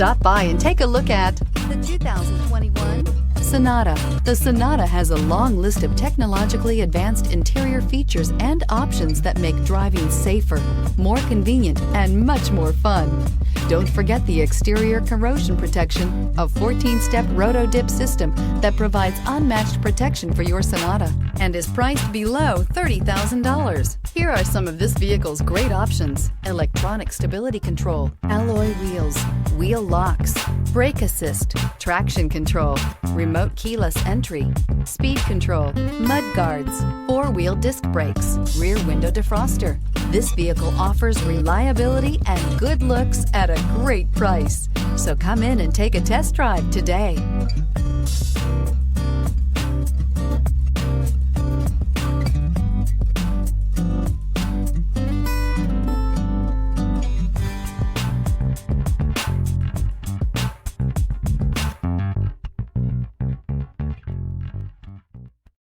Stop by and take a look at the 2021 Sonata. The Sonata has a long list of technologically advanced interior features and options that make driving safer, more convenient, and much more fun. Don't forget the exterior corrosion protection, a 14-step roto-dip system that provides unmatched protection for your Sonata and is priced below $30,000. Here are some of this vehicle's great options: electronic stability control, alloy wheels, wheel locks, brake assist, traction control, remote keyless entry, speed control, mud guards, four-wheel disc brakes, rear window defroster. This vehicle offers reliability and good looks at a great price. So come in and take a test drive today.